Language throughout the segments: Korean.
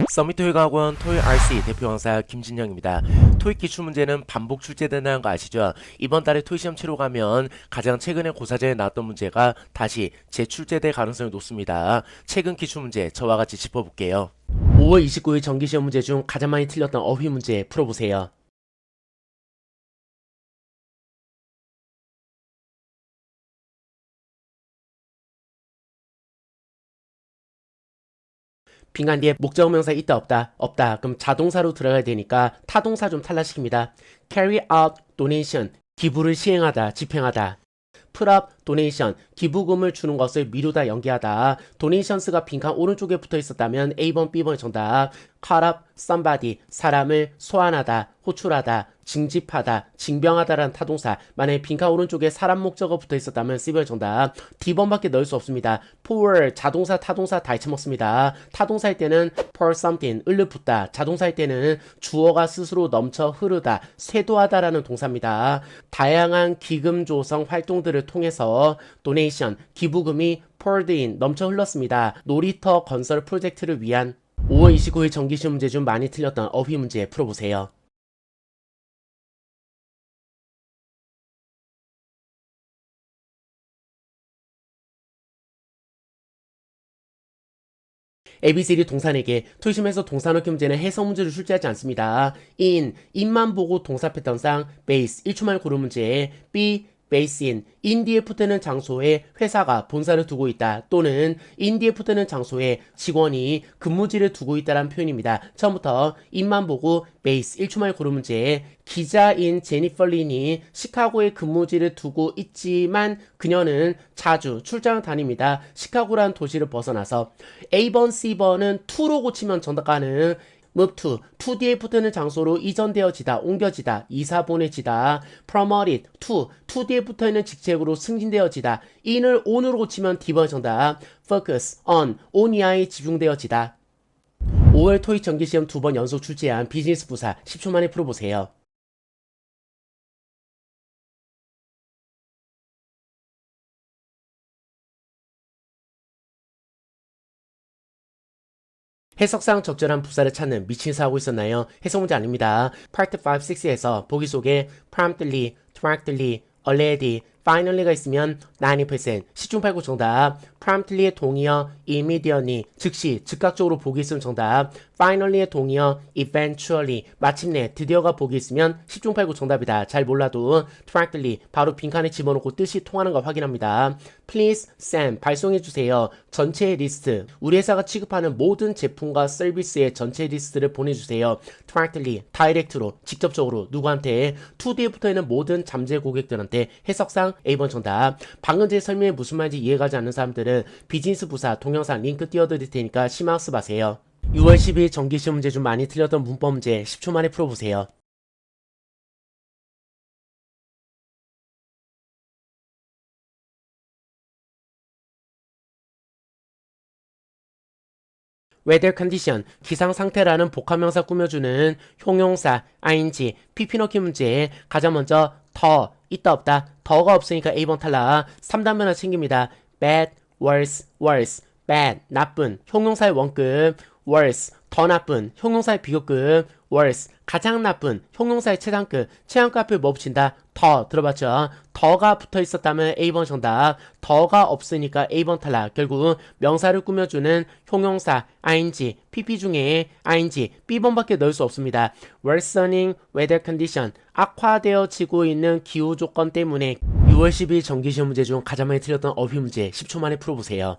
서밋 토익학원 토익 RC 대표 강사 김진영입니다. 토익 기출 문제는 반복 출제된다는 거 아시죠? 이번 달에 토익 시험 치러 가면 가장 최근에 고사전에 나왔던 문제가 다시 재출제될 가능성이 높습니다. 최근 기출 문제 저와 같이 짚어볼게요. 5월 29일 정기시험 문제 중 가장 많이 틀렸던 어휘 문제 풀어보세요. 빈칸 뒤에 목적 명사 있다 없다 없다 그럼 자동사로 들어가야 되니까 타동사 좀 탈락시킵니다. carry out donation 기부를 시행하다 집행하다. put up donation 기부금을 주는 것을 미루다 연기하다. donations가 빈칸 오른쪽에 붙어 있었다면 A번 B번의 정답. call up somebody 사람을 소환하다 호출하다 징집하다 징병하다라는 타동사. 만약에 빈칸 오른쪽에 사람 목적어 붙어 있었다면 C번의 정답. D번밖에 넣을 수 없습니다. pour 자동사 타동사 다 잊혀먹습니다. 타동사일 때는 pour something 을르 붓다. 자동사일 때는 주어가 스스로 넘쳐 흐르다 쇄도하다라는 동사입니다. 다양한 기금 조성 활동들을 통해서 donation 기부금이 poured in 넘쳐 흘렀습니다. 놀이터 건설 프로젝트를 위한. 5월 29일 정기시험 문제 중 많이 틀렸던 어휘 문제 풀어보세요. ABCD 동사에게 토익시험에서 동사 넣기 문제는 해석 문제를 출제하지 않습니다. in만 보고 동사 패턴상 base 1초만에 고른 문제. B base in 뒤에 붙는 장소에 회사가 본사를 두고 있다 또는 in 뒤에 붙는 장소에 직원이 근무지를 두고 있다라는 표현입니다. 처음부터 in만 보고 base 1초만에 고른 문제. 기자인 제니퍼 린이 시카고에 근무지를 두고 있지만 그녀는 자주 출장을 다닙니다. 시카고라는 도시를 벗어나서. A번, C번은 to로 고치면 정답가는 move to 뒤에 붙는 장소로 이전되어지다, 옮겨지다, 이사 보내지다. promoted to 뒤에 붙어있는 직책으로 승진되어지다. in을 on으로 고치면 D번 정답. focus on 이하에 집중되어지다. 5월 토익 정기시험 2번 연속 출제한 비즈니스 부사 10초 만에 풀어보세요. 해석상 적절한 부사를 찾는 미친 사하고 있었나요? 해석 문제 아닙니다. Part 5, 6에서 보기 속에 promptly, directly, already, finally가 있으면 90% 시중팔구 정답. promptly의 동의어 immediately 즉시 즉각적으로 복이 있으면 정답. finally의 동의어 eventually 마침내 드디어가 복이 있으면 시중팔구 정답이다. 잘 몰라도 directly 바로 빈칸에 집어넣고 뜻이 통하는 걸 확인합니다. please send 발송해주세요. 전체 리스트 우리 회사가 취급하는 모든 제품과 서비스의 전체 리스트를 보내주세요. directly 다이렉트로 직접적으로 누구한테. to 뒤에 붙어있는 모든 잠재 고객들한테. 해석상 A번 정답. 방금 제 설명이 무슨 말인지 이해가지 않는 사람들은 비즈니스 부사 동영상 링크 띄워드릴 테니까 심화학습 하세요. 6월 12일 정기시험 문제 중 많이 틀렸던 문법 문제 10초 만에 풀어보세요. weather condition 기상 상태라는 복합명사 꾸며주는 형용사 ing pp 넣기 문제. 가장 먼저 더 있다 없다 더가 없으니까 A번 탈락. 3단 변화 챙깁니다. bad worse bad 나쁜 형용사의 원급 worse 더 나쁜 형용사의 비교급 worse 가장 나쁜 형용사의 최상급 최상급 앞에 뭐 붙인다? 더 들어봤죠? 더가 붙어 있었다면 A번 정답. 더가 없으니까 A번 탈락. 결국 명사를 꾸며주는 형용사 ing pp 중에 ing B번밖에 넣을 수 없습니다. worsening weather condition 악화되어지고 있는 기후 조건 때문에. 6월 12일 정기시험 문제 중 가장 많이 틀렸던 어휘 문제 10초 만에 풀어보세요.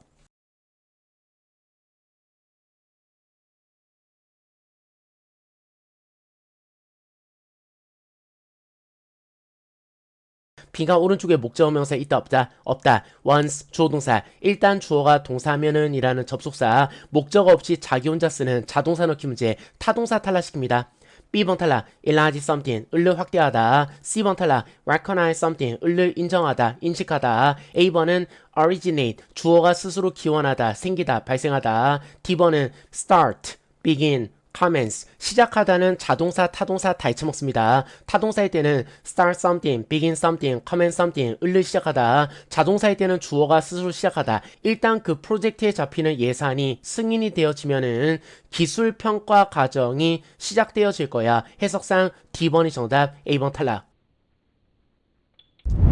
빈칸 오른쪽에 목적어 명사 있다 없다 없다. once 주어 동사 일단 주어가 동사면은 이라는 접속사. 목적어 없이 자기 혼자 쓰는 자동사 넣기 문제. 타동사 탈락시킵니다. B번 탈락 enlarge something 을를 확대하다. C번 탈락 recognize something 을를 인정하다 인식하다. A번은 originate 주어가 스스로 기원하다 생기다 발생하다. D번은 start begin commence 시작하다는 자동사, 타동사 다 잊혀먹습니다. 타동사일 때는 start something, begin something, commence something 을로 시작하다. 자동사일 때는 주어가 스스로 시작하다. 일단 그 프로젝트에 잡히는 예산이 승인이 되어지면은 기술 평가 과정이 시작되어질 거야. 해석상 D번이 정답, A번 탈락.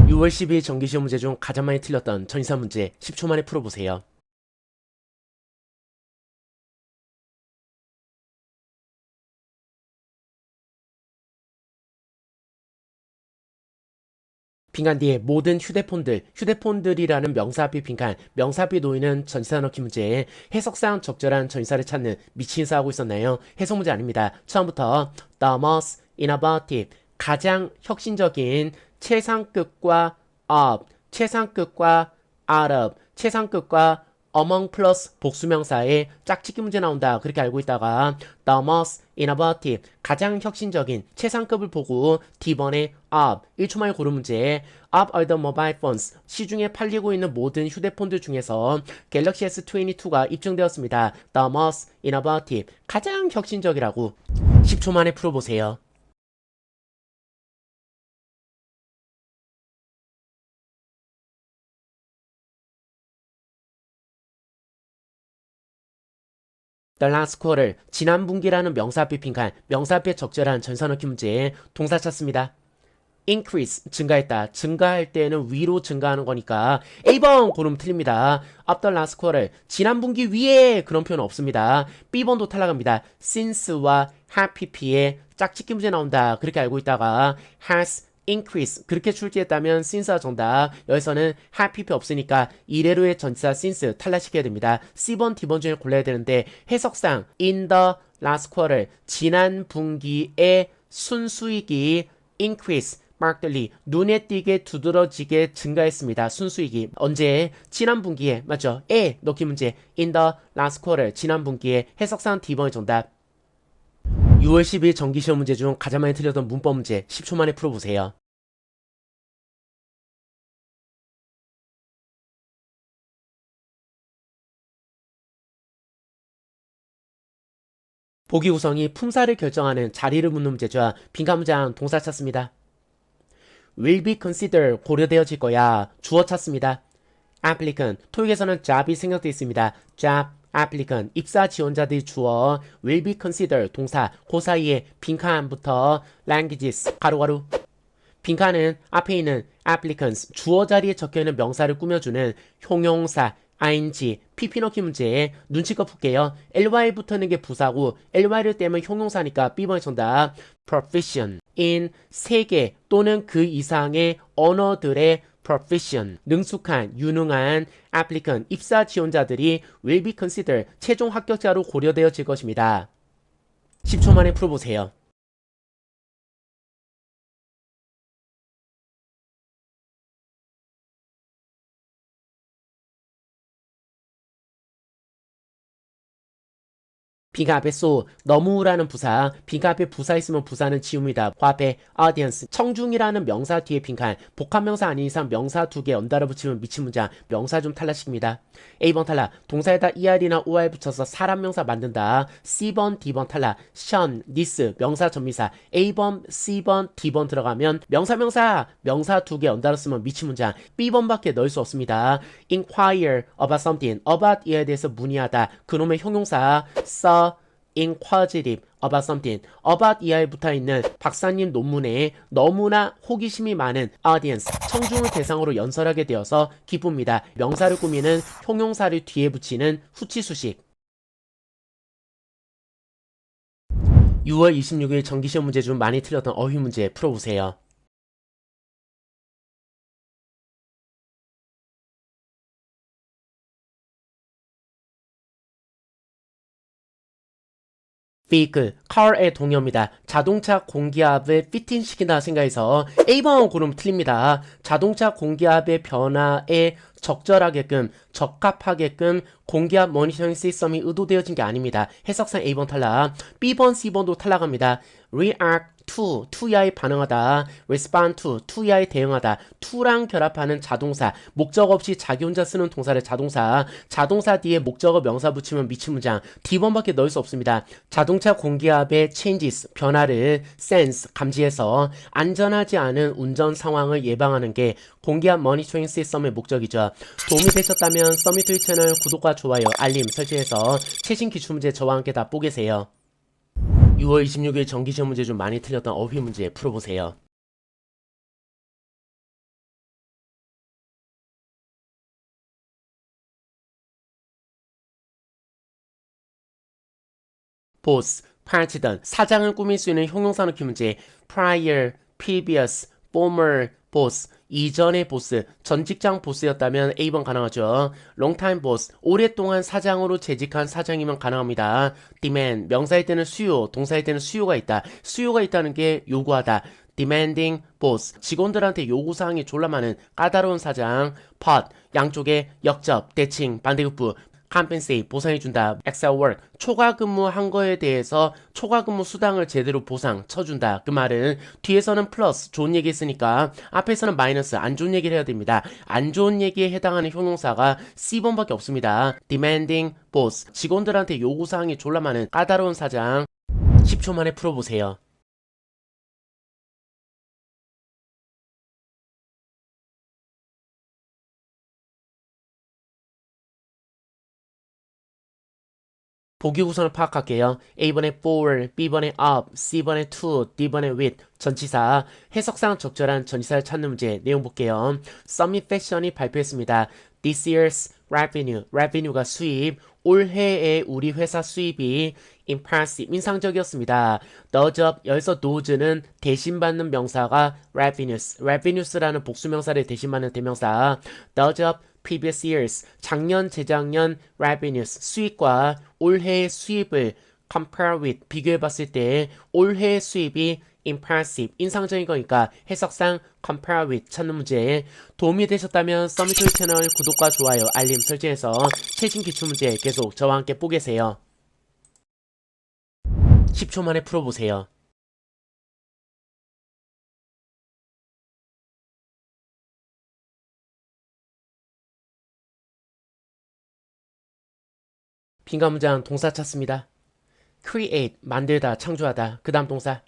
6월 12일 정기시험 문제 중 가장 많이 틀렸던 전치사 문제 10초 만에 풀어보세요. 빈칸 뒤에 모든 휴대폰들이라는 명사 앞에 빈칸, 명사 앞에 놓이는 전치사 넣기 문제에 해석상 적절한 전치사를 찾는 미친 인사 하고 있었나요? 해석 문제 아닙니다. 처음부터 the most innovative, 가장 혁신적인 최상급과 of, 최상급과 out of, 최상급과 among 플러스 복수명사에 짝짓기 문제 나온다. 그렇게 알고 있다가 the most innovative, 가장 혁신적인 최상급을 보고 D번에 of, 1초 만에 고른 문제 of all the mobile phones, 시중에 팔리고 있는 모든 휴대폰들 중에서 갤럭시 S22가 입증되었습니다. the most innovative, 가장 혁신적이라고 10초 만에 풀어보세요. The last quarter, 지난 분기라는 명사 앞에 빈칸, 명사 앞에 적절한 전사 넣기 문제 동사 찾습니다. increase, 증가했다. 증가할 때는 위로 증가하는 거니까 A번 고르면 틀립니다. of the last quarter, 지난 분기 위에 그런 표현 없습니다. B번도 탈락합니다. since와 have pp에 짝짓기 문제 나온다. 그렇게 알고 있다가 has increase, 그렇게 출제했다면 since가 정답. 여기서는 have pp 없으니까 이래로의 전치사 since 탈락시켜야 됩니다. C번, D번 중에 골라야 되는데 해석상 in the last quarter, 지난 분기의 순수익이 increase, markedly, 눈에 띄게 두드러지게 증가했습니다. 순수익이 언제? 지난 분기에, 맞죠? 에 넣기 문제 in the last quarter, 지난 분기에. 해석상 D번의 정답. 6월 10일 정기시험 문제 중 가장 많이 틀렸던 문법 문제 10초 만에 풀어보세요. 보기 구성이 품사를 결정하는 자리를 묻는 문제죠. 빈칸 문장 동사 찾습니다. will be considered, 고려되어질 거야. 주어 찾습니다. applicant, 토익에서는 job이 생략되어 있습니다. job, applicant, 입사 지원자들이 주어, will be considered, 동사, 그 사이에 빈칸부터 languages, 가로가로. 빈칸은 앞에 있는 applicants, 주어 자리에 적혀있는 명사를 꾸며주는 형용사, ing, pp 넣기 문제에 눈치껏 풀게요. ly 붙는 게 부사고 ly를 떼면 형용사니까 B번의 정답. proficient in 3개 또는 그 이상의 언어들의 proficient, 능숙한, 유능한 applicant, 입사 지원자들이 will be considered, 최종 합격자로 고려되어질 것입니다. 10초 만에 풀어보세요. 빈칸 앞에 so, 너무라는 부사, 빈칸 앞에 부사 있으면 부사는 지웁니다. 그 앞에 audience, 청중이라는 명사 뒤에 빈칸, 복합명사 아닌 이상 명사 2개 연달아 붙이면 미친 문장, 명사 좀 탈락시킵니다. A번 탈락, 동사에다 er이나 or 붙여서 사람 명사 만든다. C번, D번 탈락, shun, this, 명사 전미사, A번, C번, D번 들어가면 명사 2개 연달아 쓰면 미친 문장, B번밖에 넣을 수 없습니다. inquire about something, about 이에 대해서 문의하다, 그놈의 형용사, inquisitive about something, about 이하에 붙어있는 박사님 논문에 너무나 호기심이 많은 audience, 청중을 대상으로 연설하게 되어서 기쁩니다. 명사를 꾸미는 형용사를 뒤에 붙이는 후치수식. 6월 26일 정기시험 문제 중 많이 틀렸던 어휘 문제 풀어보세요. vehicle, car의 동의어입니다. 자동차 공기압을 피팅시킨다 생각해서 A번 고르면 틀립니다. 자동차 공기압의 변화에 적절하게끔, 적합하게끔 공기압 모니터링 시스템이 의도되어진 게 아닙니다. 해석상 A번 탈락. B번, C번도 탈락합니다. react to야에 반응하다, respond to야에 대응하다, to랑 결합하는 자동사, 목적 없이 자기 혼자 쓰는 동사를 자동사 뒤에 목적어 명사 붙이면 미친 문장, D번밖에 넣을 수 없습니다. 자동차 공기압의 changes, 변화를 sense, 감지해서 안전하지 않은 운전 상황을 예방하는 게 공기압 모니터링 시스템의 목적이죠. 도움이 되셨다면 서밋토익 채널 구독과 좋아요, 알림 설정해서 최신 기출문제 저와 함께 다 보게세요. 6월 26일 정기시험 문제 좀 많이 틀렸던 어휘 문제 풀어보세요. boss, 파치던, 사장을 꾸밀 수 있는 형용사 넣기 문제. prior, previous, former, boss, 이전의 보스, 전 직장 보스였다면 A번 가능하죠. long-time boss, 오랫동안 사장으로 재직한 사장이면 가능합니다. demand, 명사일 때는 수요, 동사일 때는 수요가 있다. 수요가 있다는 게 요구하다. demanding boss, 직원들한테 요구사항이 졸라 많은 까다로운 사장. pot, 양쪽에 역접, 대칭, 반대급부. compensate, 보상해준다. excel work, 초과 근무한 거에 대해서 초과 근무 수당을 제대로 보상 쳐준다. 그 말은 뒤에서는 플러스 좋은 얘기 했으니까 앞에서는 마이너스 안 좋은 얘기를 해야 됩니다. 안 좋은 얘기에 해당하는 형용사가 C번밖에 없습니다. demanding boss, 직원들한테 요구사항이 졸라 많은 까다로운 사장. 10초 만에 풀어보세요. 보기 구성을 파악할게요. A번에 for, B번에 of, C번에 to, D번에 with, 전치사. 해석상 적절한 전치사를 찾는 문제 내용 볼게요. Summit Fashion이 발표했습니다. This year's revenue가 수입, 올해의 우리 회사 수입이 impressive, 인상적이었습니다. The job, 여기서 nose는 대신받는 명사가 revenues라는 복수명사를 대신받는 대명사. The job previous years, 작년, 재작년 revenues, 수입과 올해의 수입을 compare with, 비교해봤을 때 올해의 수입이 impressive, 인상적인 거니까 해석상 compare with 찾는 문제. 도움이 되셨다면 서밋토익 채널 구독과 좋아요, 알림 설정해서 최신 기출문제 계속 저와 함께 보게세요. 10초 만에 풀어보세요. 빈칸 문장 동사 찾습니다. create, 만들다, 창조하다. 그 다음 동사.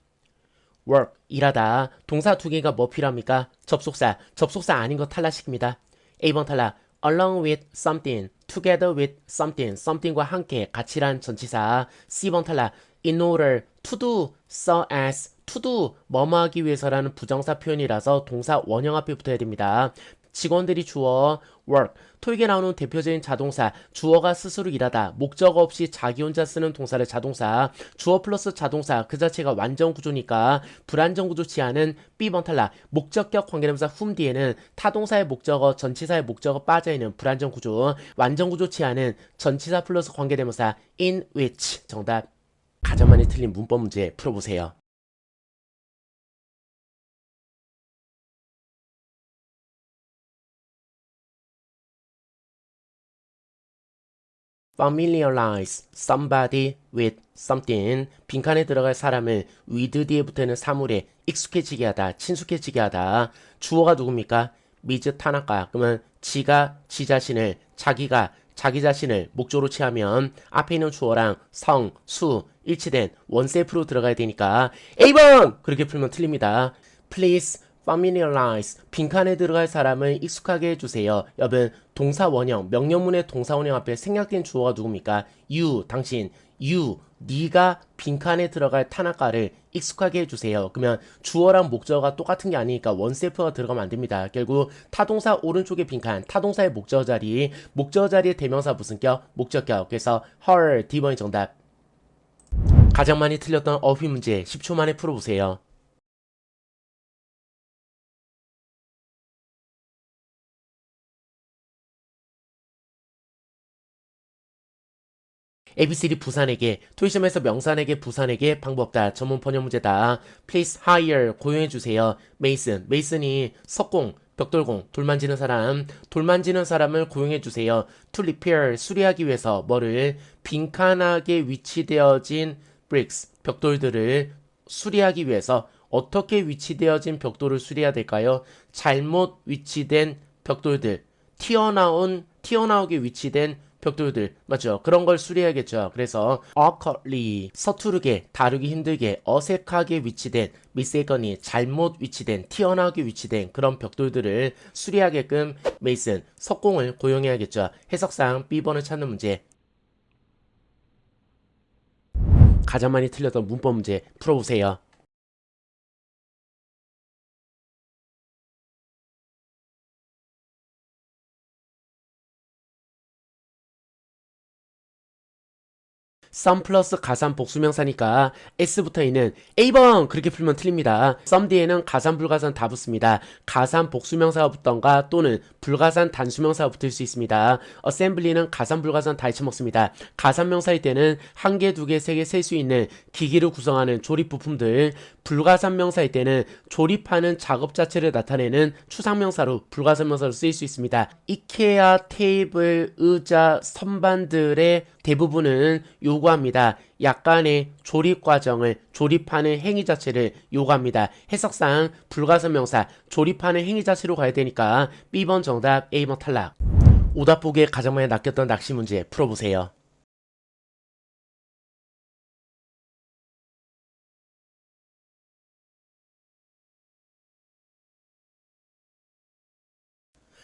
work, 일하다. 동사 두 개가 뭐 필요합니까? 접속사 아닌 거 탈락시킵니다. A번 탈락. along with something, together with something, something과 함께, 같이란 전치사. C번 탈락. in order, to do, so as, to do, 뭐뭐 하기 위해서라는 부정사 표현이라서 동사 원형 앞에 붙어야 됩니다. 직원들이 주어 work, 토익에 나오는 대표적인 자동사, 주어가 스스로 일하다, 목적어 없이 자기 혼자 쓰는 동사를 자동사, 주어 플러스 자동사 그 자체가 완전 구조니까 불완전 구조 치하는 B번 탈락. 목적격 관계대명사 whom 뒤에는 타동사의 목적어, 전치사의 목적어 빠져있는 불완전 구조, 완전 구조 치하는 전치사 플러스 관계대명사 in which. 정답. 가장 많이 틀린 문법 문제 풀어보세요. familiarize somebody with something. 빈칸에 들어갈 사람을 with 뒤에 붙어있는 사물에 익숙해지게 하다, 친숙해지게 하다. 주어가 누굽니까? 미즈 타나카. 그러면 지가 지 자신을, 자기가 자기 자신을 목조로 취하면 앞에 있는 주어랑 성, 수 일치된 원셀프로 들어가야 되니까 A번! 그렇게 풀면 틀립니다. Please familiarize, 빈칸에 들어갈 사람을 익숙하게 해주세요. 여러분, 동사 원형, 명령문의 동사 원형 앞에 생략된 주어가 누굽니까? you, 당신, you, 네가 빈칸에 들어갈 타나카를 익숙하게 해주세요. 그러면 주어랑 목적어가 똑같은 게 아니니까 원셀프가 들어가면 안 됩니다. 결국 타동사 오른쪽에 빈칸, 타동사의 목적어 자리, 목적어 자리에 대명사 무슨 격? 목적격. 그래서 her, D번이 정답. 가장 많이 틀렸던 어휘 문제 10초 만에 풀어보세요. ABCD 부산에게, 토익시험에서 명사에게 부산에게 방법다. 전문 번역 문제다. Please hire, 고용해주세요. Mason이 석공, 벽돌공, 돌 만지는 사람, 돌 만지는 사람을 고용해주세요. To repair, 수리하기 위해서 뭐를? 빈칸하게 위치되어진 bricks, 벽돌들을 수리하기 위해서 어떻게 위치되어진 벽돌을 수리해야 될까요? 잘못 위치된 벽돌들, 튀어나오게 위치된 벽돌들, 맞죠? 그런 걸 수리해야겠죠. 그래서 awkwardly, 서투르게, 다루기 힘들게, 어색하게 위치된, mistakenly, 잘못 위치된, 튀어나오게 위치된 그런 벽돌들을 수리하게끔 메이슨, 석공을 고용해야겠죠. 해석상 B번을 찾는 문제. 가장 많이 틀렸던 문법 문제 풀어보세요. some 플러스 가산 복수명사니까 S부터 있는 A번 그렇게 풀면 틀립니다. some 뒤에는 가산 불가산 다 붙습니다. 가산 복수명사가 붙던가 또는 불가산 단수명사가 붙을 수 있습니다. assembly는 가산 불가산 다 잊혀먹습니다. 가산명사일 때는 한 개, 두 개, 세 개 셀 수 있는 기기를 구성하는 조립 부품들, 불가산명사일 때는 조립하는 작업 자체를 나타내는 추상명사로 불가산명사로 쓰일 수 있습니다. 이케아 테이블, 의자, 선반들의 대부분은 요구합니다. 약간의 조립 과정을 조립하는 행위 자체를 요구합니다. 해석상 불가산명사 조립하는 행위 자체로 가야 되니까 B번 정답, A번 탈락. 오답 보기에 가장 많이 낚였던 낚시 문제 풀어보세요.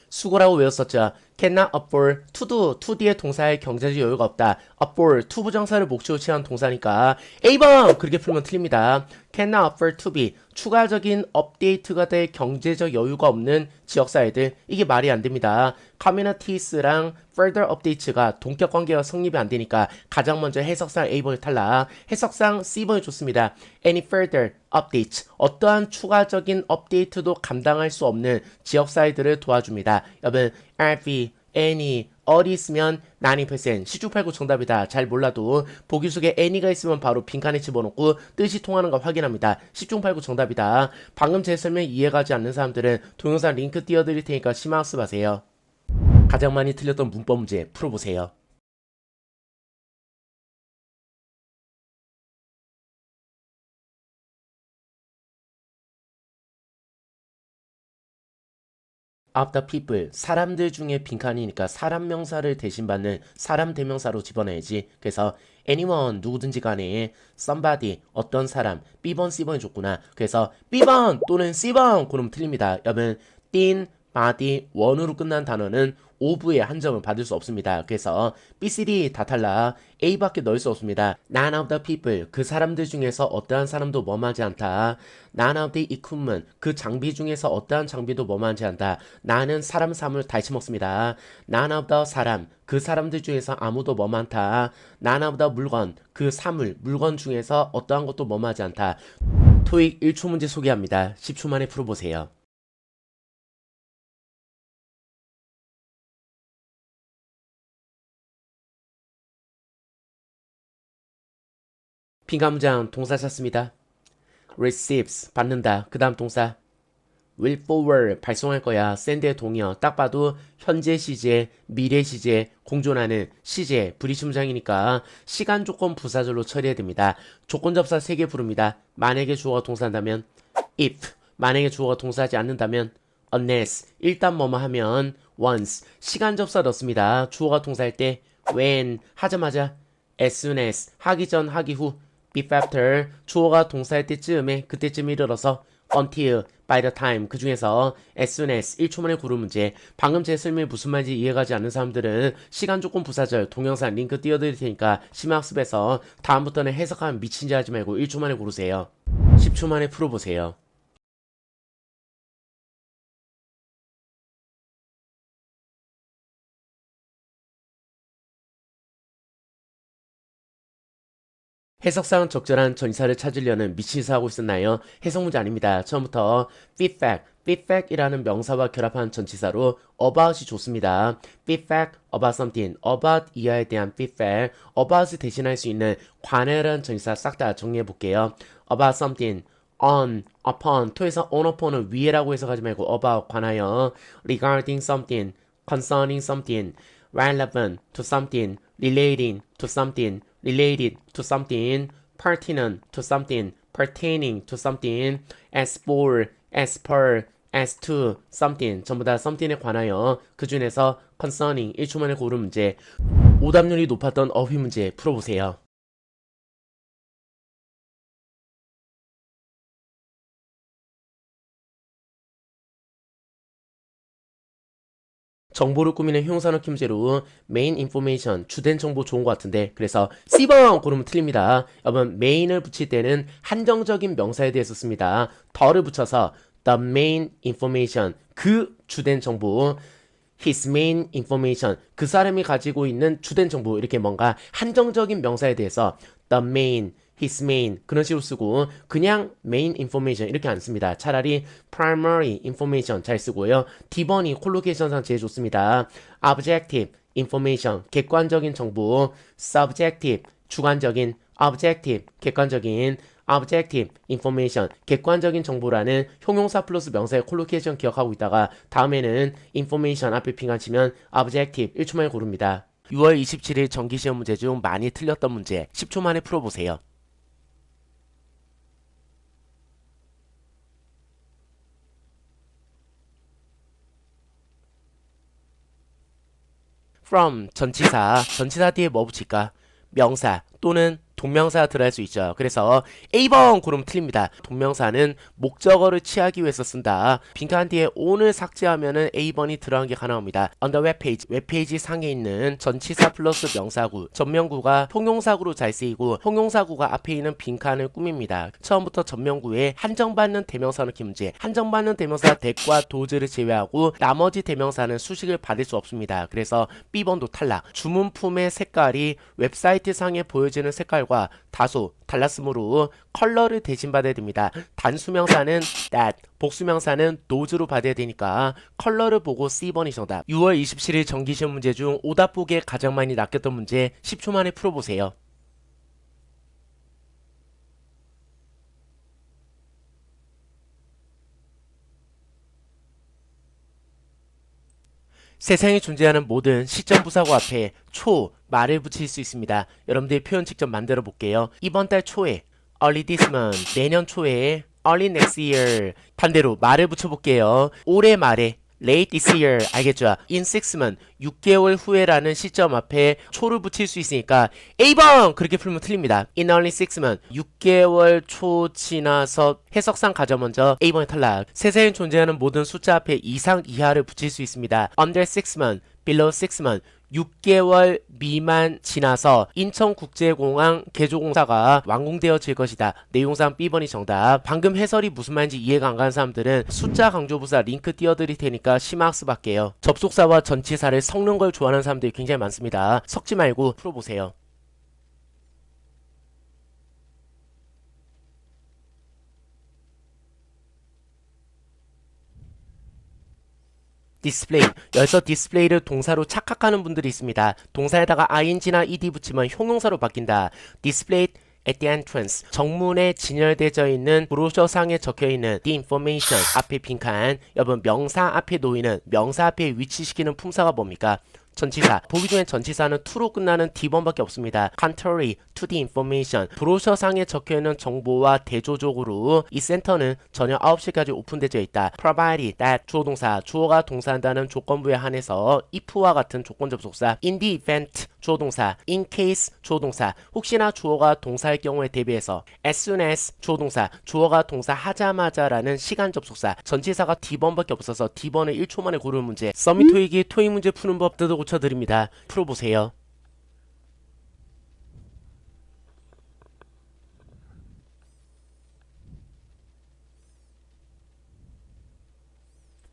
수고라고 외웠었죠. cannot afford to do, to 뒤에 동사의 경제적 여유가 없다. afford, to 부정사를 목적으로 취한 동사니까 A번 그렇게 풀면 틀립니다. cannot afford to be, 추가적인 업데이트가 될 경제적 여유가 없는 지역사회들, 이게 말이 안 됩니다. communities랑 further updates가 동격 관계가 성립이 안 되니까 가장 먼저 해석상 A번을 탈락. 해석상 C번이 좋습니다. any further updates, 어떠한 추가적인 업데이트도 감당할 수 없는 지역사회들을 도와줍니다. 여러분 RV, any, 어디 있으면 90% 시중팔구 정답이다. 잘 몰라도 보기 속에 any가 있으면 바로 빈칸에 집어넣고 뜻이 통하는 거 확인합니다. 시중팔구 정답이다. 방금 제 설명 이해가지 않는 사람들은 동영상 링크 띄워드릴 테니까 심화학습하세요. 가장 많이 틀렸던 문법 문제 풀어보세요. of the people, 사람들 중에 빈칸이니까 사람 명사를 대신 받는 사람 대명사로 집어넣어야지. 그래서 anyone, 누구든지 간에 somebody, 어떤 사람, B번, C번이 줬구나. 그래서 B번 또는 C번 그럼 틀립니다. 여러분 thin, body, 원으로 끝난 단어는 of의 한 점을 받을 수 없습니다. 그래서 B, C, D 다 탈락. A밖에 넣을 수 없습니다. None of the people, 그 사람들 중에서 어떠한 사람도 뭐하지 않다. None of the equipment, 그 장비 중에서 어떠한 장비도 뭐하지 않다. 나는 사람, 사물 다 잊혀먹습니다. None of the 사람, 그 사람들 중에서 아무도 뭐하다. None of the 물건, 그 사물, 물건 중에서 어떠한 것도 뭐하지 않다. 토익 1초 문제 소개합니다. 10초 만에 풀어보세요. 빈감장 동사 찾습니다. receives 받는다. 그 다음 동사 will forward 발송할 거야. send의 동의어 딱 봐도 현재 시제, 미래 시제 공존하는 시제 불이시 문장이니까 시간 조건 부사절로 처리해야 됩니다. 조건 접사 3개 부릅니다. 만약에 주어가 동사한다면 if, 만약에 주어가 동사하지 않는다면 unless, 일단 뭐뭐 하면 once, 시간 접사 넣습니다. 주어가 동사할 때 when 하자마자 as soon as, 하기 전 하기 후 beef after, 주어가 동사할 때쯤에 그때쯤 이르러서 until, by the time, 그 중에서 as soon as 1초 만에 구름 문제. 방금 제 설명이 무슨 말인지 이해가지 않는 사람들은 시간 조건 부사절 동영상 링크 띄워드릴 테니까 심화학습에서 다음부터는 해석하면 미친지 하지 말고 1초 만에 고르세요. 10초 만에 풀어보세요. 해석상 적절한 전치사를 찾으려는 미친짓을 하고 있었나요? 해석 문제 아닙니다. 처음부터 feedback, feedback이라는 명사와 결합한 전치사로 about이 좋습니다. feedback about something, about 이하에 대한 feedback, about을 대신할 수 있는 관해라는 전치사 싹 다 정리해 볼게요. about something, on, upon, to에서 on, upon은 위에라고 해석하지 말고 about 관하여, regarding something, concerning something, relevant to something, relating to something, related to something, pertinent to something, pertaining to something, as for, as per, as to something 전부 다 something에 관하여 그 중에서 concerning 1초 만에 고른 문제 오답률이 높았던 어휘 문제 풀어보세요. 정보를 꾸미는 형용사 넣기 문제로 main information 주된 정보 좋은 것 같은데 그래서 C번 고르면 틀립니다. 여러분 main을 붙일 때는 한정적인 명사에 대해서 씁니다. 더를 붙여서 the main information 그 주된 정보 his main information 그 사람이 가지고 있는 주된 정보 이렇게 뭔가 한정적인 명사에 대해서 the main his main 그런 식으로 쓰고 그냥 main information 이렇게 안 씁니다. 차라리 primary information 잘 쓰고요. D번이 콜로케이션상 제일 좋습니다. objective information 객관적인 정보 subjective 주관적인 objective 객관적인 objective information 객관적인 정보라는 형용사 플러스 명사의 콜로케이션 기억하고 있다가 다음에는 information 앞에 핑한 치면 objective 1초 만에 고릅니다. 6월 27일 정기시험 문제 중 많이 틀렸던 문제 10초 만에 풀어보세요. from 전치사 뒤에 뭐 붙일까? 명사 또는 동명사가 들어갈 수 있죠. 그래서 A번 고르면 틀립니다. 동명사는 목적어를 취하기 위해서 쓴다. 빈칸 뒤에 on을 삭제하면은 A번이 들어간 게 가능합니다. On the 웹페이지 상에 있는 전치사 플러스 명사구, 전명구가 통용사구로 잘 쓰이고 통용사구가 앞에 있는 빈칸을 꾸밉니다. 처음부터 전명구에 한정받는 대명사 넣기 문제. 한정받는 대명사 that과 does를 제외하고 나머지 대명사는 수식을 받을 수 없습니다. 그래서 B번도 탈락. 주문품의 색깔이 웹사이트 상에 보여지는 색깔 과 다소 달랐으므로 컬러를 대신받아야 됩니다. 단수명사는 that, 복수명사는 those로 받아야 되니까 컬러를 보고 C번이 정답. 6월 27일 정기시험 문제 중 오답 보기에 가장 많이 낚였던 문제 10초 만에 풀어보세요. 세상에 존재하는 모든 시점 부사구 앞에 초, 말을 붙일 수 있습니다. 여러분들이 표현 직접 만들어 볼게요. 이번 달 초에 early this month, 내년 초에 early next year 반대로 말을 붙여볼게요. 올해 말에 late this year 알겠죠? in 6months 6개월 후에라는 시점 앞에 초를 붙일 수 있으니까 A번 그렇게 풀면 틀립니다. in only 6months 6개월 초 지나서 해석상 가져 먼저 A번에 탈락. 세상에 존재하는 모든 숫자 앞에 이상 이하를 붙일 수 있습니다. under 6months below 6months 6개월 미만 지나서 인천국제공항 개조공사가 완공되어질 것이다. 내용상 B번이 정답. 방금 해설이 무슨 말인지 이해가 안 가는 사람들은 숫자 강조부사 링크 띄워드릴 테니까 심화학습 할게요. 접속사와 전치사를 섞는 걸 좋아하는 사람들이 굉장히 많습니다. 섞지 말고 풀어보세요. 디스플레이. 여기서 디스플레이를 동사로 착각하는 분들이 있습니다. 동사에다가 ing나 ed 붙이면 형용사로 바뀐다. 디스플레이 at the entrance. 정문에 진열되어 있는 브로셔상에 적혀있는 the information 앞에 빈칸. 여러분 명사 앞에 놓이는 명사 앞에 위치시키는 품사가 뭡니까? 전치사. 보기 중에 전치사는 to로 끝나는 D번밖에 없습니다. contrary to the information. 브로셔상에 적혀있는 정보와 대조적으로 이 센터는 저녁 9시까지 오픈되어 있다. provided that 주어 동사. 주어가 동사한다는 조건부에 한해서 if와 같은 조건 접속사. in the event 주어 동사. in case 주어 동사. 혹시나 주어가 동사일 경우에 대비해서 as soon as 주어 동사. 주어가 동사 하자마자라는 시간 접속사. 전치사가 D번밖에 없어서 D번을 1초 만에 고르는 문제. 서밋 토익이 토익 문제 푸는 법 뜯어 고쳐드립니다. 풀어보세요.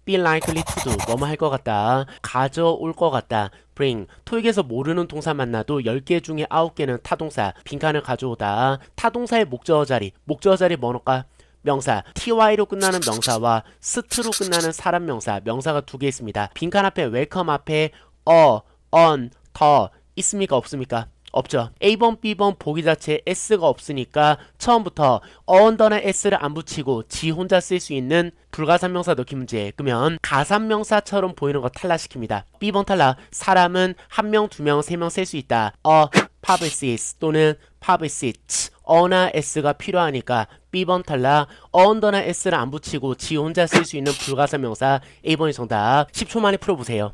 be likely to do 뭐뭐 할 것 같다. 가져올 것 같다. bring 토익에서 모르는 동사 만나도 10개 중에 9개는 타동사. 빈칸을 가져오다. 타동사의 목적어 자리 뭐 넣을까? 명사 ty로 끝나는 명사와 st로 끝나는 사람 명사가 두 개 있습니다. 빈칸 앞에 welcome 앞에 on, 더 있습니까? 없습니까? 없죠. A번, B번 보기 자체에 S가 없으니까 처음부터 언더나 S를 안 붙이고 지 혼자 쓸 수 있는 불가산명사 넣기 문제. 그러면 가산명사처럼 보이는 거 탈락시킵니다. B번 탈락. 사람은 1명, 2명, 3명 쓸 수 있다. publicist 또는 publicist 어나 s가 필요하니까 B번 탈락. 언더나 s를 안 붙이고 지 혼자 쓸 수 있는 불가사 명사 A번이 정답. 10초 만에 풀어보세요.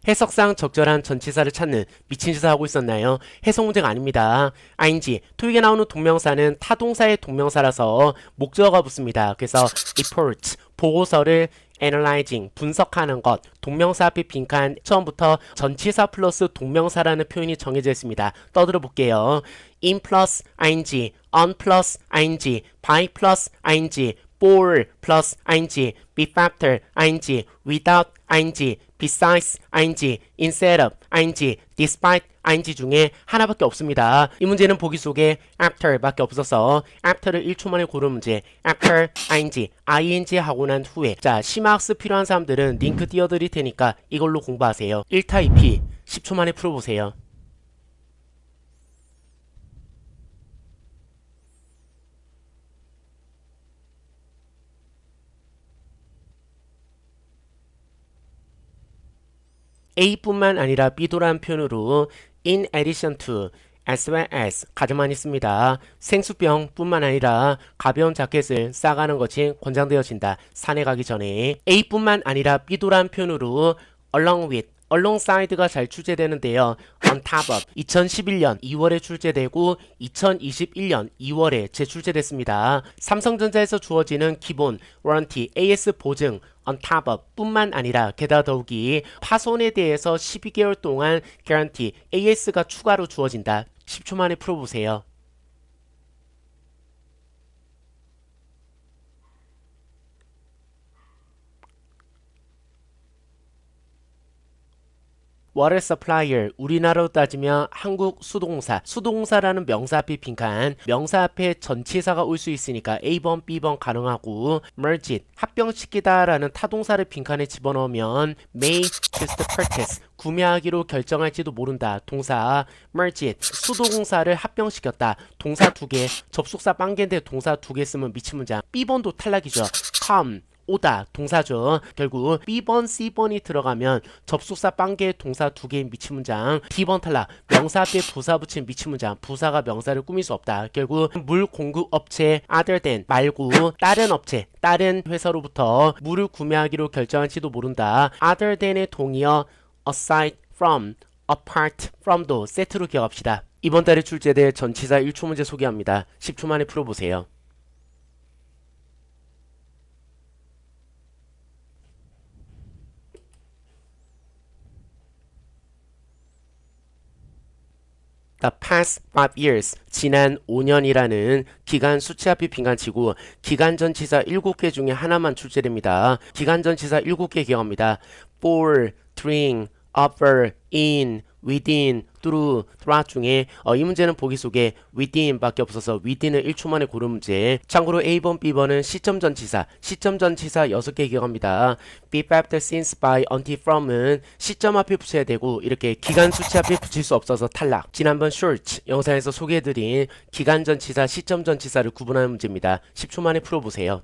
해석상 적절한 전치사를 찾는 미친 짓을 하고 있었나요? 해석 문제가 아닙니다. ing, 토익에 나오는 동명사는 타동사의 동명사라서 목적어가 붙습니다. 그래서 report, 보고서를 analyzing, 분석하는 것, 동명사 앞에 빈칸 처음부터 전치사 플러스 동명사라는 표현이 정해져 있습니다. 떠들어 볼게요. in plus ing, on plus ing, by plus ing, for plus ing, before ing, without ing, besides ing, instead of ing, despite ing 중에 하나밖에 없습니다. 이 문제는 보기 속에 after 밖에 없어서 after를 1초 만에 고른 문제. after ing 하고 난 후에. 자, 심화학습 필요한 사람들은 링크 띄워드릴 테니까 이걸로 공부하세요. 1타 2피 10초 만에 풀어보세요. A뿐만 아니라 B도라는 표현으로 in addition to, as well as 가장 많이 씁니다. 생수병 뿐만 아니라 가벼운 자켓을 싸가는 것이 권장되어진다. 산에 가기 전에. A뿐만 아니라 B도라는 표현으로 along with, alongside가 잘 출제되는데요. on top of 2011년 2월에 출제되고 2021년 2월에 재출제됐습니다. 삼성전자에서 주어지는 기본 warranty AS 보증 on top of 뿐만 아니라 게다가 더욱이 파손에 대해서 12개월 동안 guarantee AS가 추가로 주어진다. 10초 만에 풀어보세요. water supplier, 우리나라로 따지면 한국 수도공사, 수도공사라는 명사 앞에 빈칸, 명사 앞에 전치사가 올 수 있으니까 A번, B번 가능하고 merge it, 합병시키다 라는 타동사를 빈칸에 집어넣으면 may just purchase, 구매하기로 결정할지도 모른다. 동사 merge it, 수도공사를 합병시켰다. 동사 2개, 접속사 빵개인데 동사 2개 쓰면 미친 문장. B번도 탈락이죠. come 오다 동사죠. 결국 B번, C번이 들어가면 접속사 빵개 동사 2개인 미친 문장. D번 탈락. 명사 앞에 부사 붙인 미친 문장. 부사가 명사를 꾸밀 수 없다. 결국 물 공급 업체 other than 말고 다른 업체, 다른 회사로부터 물을 구매하기로 결정할지도 모른다. other than의 동의어 aside from, apart from도 세트로 기억합시다. 이번 달에 출제될 전치사 1초 문제 소개합니다. 10초 만에 풀어보세요. The past 5 years, 지난 5년이라는 기간 수치 앞이 빈칸치고 기간 전치사 7개 중에 하나만 출제됩니다. 기간 전치사 7개 기억합니다. for, during, over, in, within, through, throughout 중에 이 문제는 보기 속에 within 밖에 없어서 within을 1초 만에 고른 문제. 참고로 A번, B번은 시점 전치사 6개 기억합니다. be, after, since, by, until, from은 시점 앞에 붙여야 되고 이렇게 기간 수치 앞에 붙일 수 없어서 탈락. 지난번 short 영상에서 소개해드린 기간 전치사, 시점 전치사를 구분하는 문제입니다. 10초 만에 풀어보세요.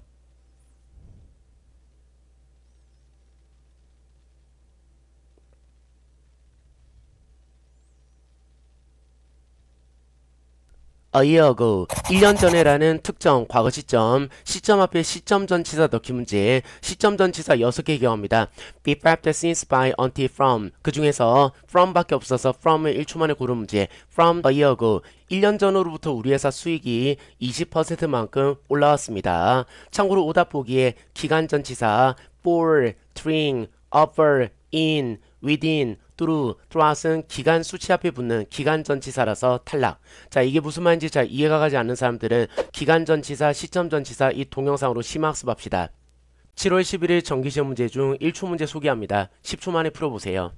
A year ago, 1년 전에라는 특정 과거 시점, 시점 앞에 시점 전치사 넣기 문제, 시점 전치사 6개 기억합니다. be, after, since, by, until, from. 그 중에서 from 밖에 없어서 from을 1초 만에 고른 문제. from a year ago, 1년 전으로부터 우리 회사 수익이 20%만큼 올라왔습니다. 참고로 오답 보기에 기간 전치사 for, during, over, in, within, through, throughout은 기간 수치 앞에 붙는 기간 전치사라서 탈락. 자, 이게 무슨 말인지 잘 이해가 가지 않는 사람들은 기간 전치사, 시점 전치사 이 동영상으로 심화학습합시다. 7월 11일 정기시험 문제 중 1초 문제 소개합니다. 10초 만에 풀어보세요.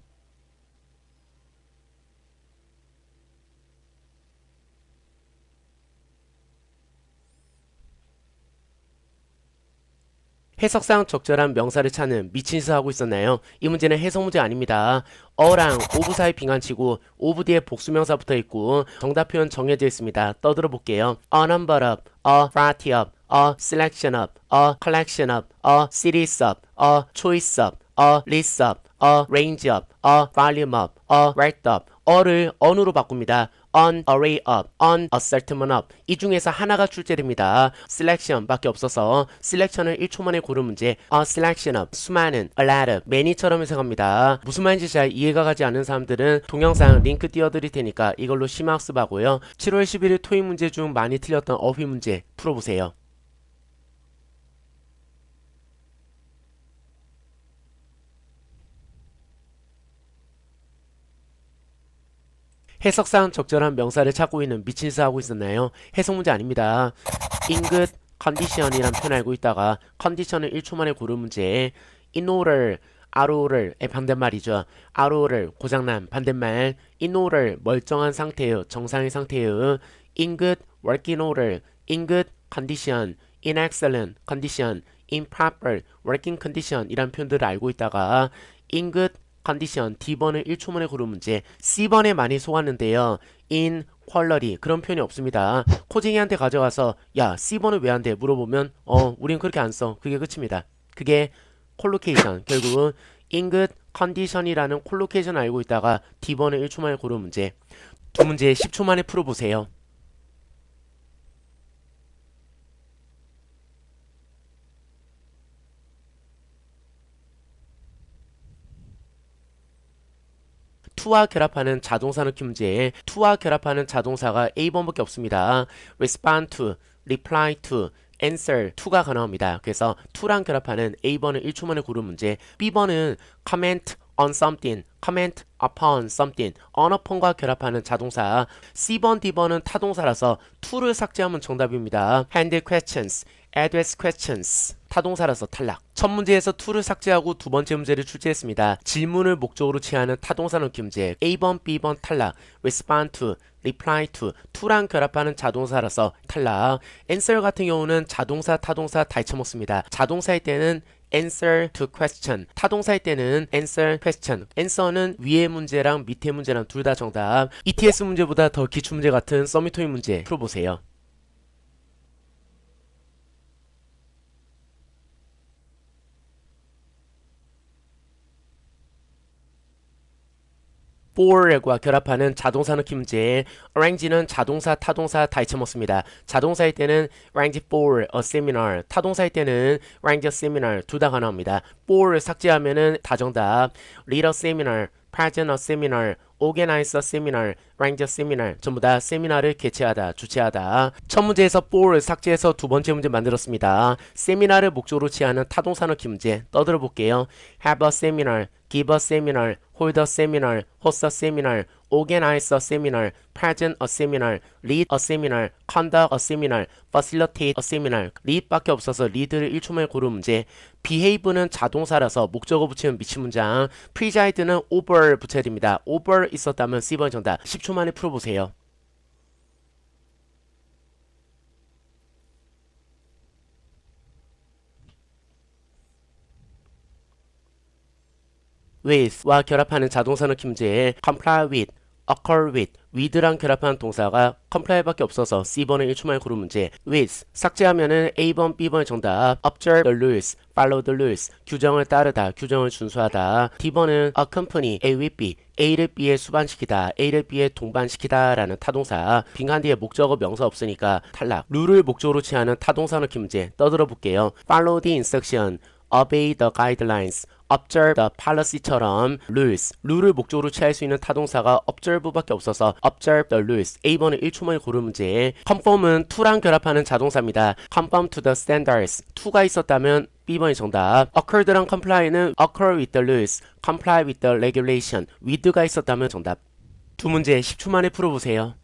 해석상 적절한 명사를 찾는 미친 짓을 하고 있었나요? 이 문제는 해석 문제 아닙니다. 어랑 오브 사이 빈칸치고 오브 뒤에 복수명사 붙어있고 정답 표현 정해져 있습니다. 떠들어 볼게요. A number of, a variety of, a selection of, a collection of, a series of, a choice of, a list of, a range of, a volume of, a breadth of, 어를 on으로 바꿉니다. an array of, an assortment of. 이 중에서 하나가 출제됩니다. selection 밖에 없어서 selection을 1초 만에 고른 문제. a selection of, 수많은, a lot of, many처럼 해석합니다. 무슨 말인지 잘 이해가 가지 않는 사람들은 동영상 링크 띄워드릴 테니까 이걸로 심화학습하고요. 7월 11일 토익 문제 중 많이 틀렸던 어휘 문제 풀어보세요. 해석상 적절한 명사를 찾고 있는 미친 짓을 하고 있었나요? 해석 문제 아닙니다. in good condition이란 표현 알고 있다가 condition을 1초 만에 고른 문제. in order, out of order의 반대말이죠. out of order, 고장난 반대말. in order, 멀쩡한 상태요. 정상의 상태요. in good working order, in good condition, in excellent condition, in proper working condition 이란 표현들을 알고 있다가 in good 컨디션 D번을 1초 만에 고른 문제. C번에 많이 속았는데요. in quality 그런 표현이 없습니다. 코쟁이한테 가져가서 야 C번을 왜 안 돼? 물어보면 우린 그렇게 안 써. 그게 끝입니다. 그게 콜로케이션. 결국은 in good condition이라는 콜로케이션 알고 있다가 D번을 1초 만에 고른 문제. 두 문제 10초 만에 풀어보세요. to와 결합하는 자동사 넣기 문제에 to와 결합하는 자동사가 A번밖에 없습니다. respond to, reply to, answer to가 가능합니다. 그래서 to랑 결합하는 A번을 1초 만에 고른 문제. B번은 comment on something, comment upon something, on upon과 결합하는 자동사. C번, D번은 타동사라서 to를 삭제하면 정답입니다. handle questions, address questions. 타동사라서 탈락. 첫 문제에서 to를 삭제하고 두 번째 문제를 출제했습니다. 질문을 목적으로 취하는 타동사 넣기 문제. A번, B번 탈락. respond to, reply to, to랑 결합하는 자동사라서 탈락. answer 같은 경우는 자동사, 타동사 다 잊혀먹습니다. 자동사일 때는 answer to question, 타동사일 때는 answer question. answer는 위의 문제랑 밑의 문제랑 둘 다 정답. ETS 문제보다 더 기출 문제 같은 서미토익 문제 풀어보세요. for과 결합하는 자동사 넣기 문제. arrange는 자동사, 타동사 다 잊혀먹습니다. 자동사일 때는 arrange for a seminar, 타동사일 때는 arrange a seminar 둘 다 가능합니다. for를 삭제하면은 다 정답. lead a seminar, present a seminar, organize a seminar, arrange a seminar 전부 다 세미나를 개최하다, 주최하다. 첫 문제에서 for를 삭제해서 두 번째 문제 만들었습니다. 세미나를 목적으로 취하는 타동사 넣기 문제 떠들어 볼게요. have a seminar, give a seminar, hold a seminar, host a seminar, organize a seminar, present a seminar, lead a seminar, conduct a seminar, facilitate a seminar. lead밖에 없어서 lead를 1초 만에 고른 문제. behave는 자동사라서 목적어 붙이면 미친 문장. preside는 over 붙여야 됩니다. over 있었다면 C번 정답. 10초 만에 풀어보세요. with와 결합하는 자동사 넣기 문제에 comply with, occur with랑 결합하는 동사가 comply밖에 없어서 C번을 1초 만에 고른 문제. with 삭제하면은 A번, B번의 정답. observe the rules, follow the rules 규정을 따르다, 규정을 준수하다. D번은 accompany A with B, A를 B에 수반시키다, A를 B에 동반시키다 라는 타동사. 빈칸 뒤에 목적어 명사 없으니까 탈락. 룰을 목적으로 취하는 타동사 넣기 문제 떠들어 볼게요. follow the instruction, obey the guidelines, observe the policy처럼 rules, 룰을 목적으로 취할 수 있는 타동사가 observe밖에 없어서 observe the rules. A번을 1초 만에 고른 문제. conform은 to랑 결합하는 자동사입니다. conform to the standards, to가 있었다면 B번이 정답. occurred랑 comply는 occur with the rules, comply with the regulation, with가 있었다면 정답. 두 문제 10초 만에 풀어보세요.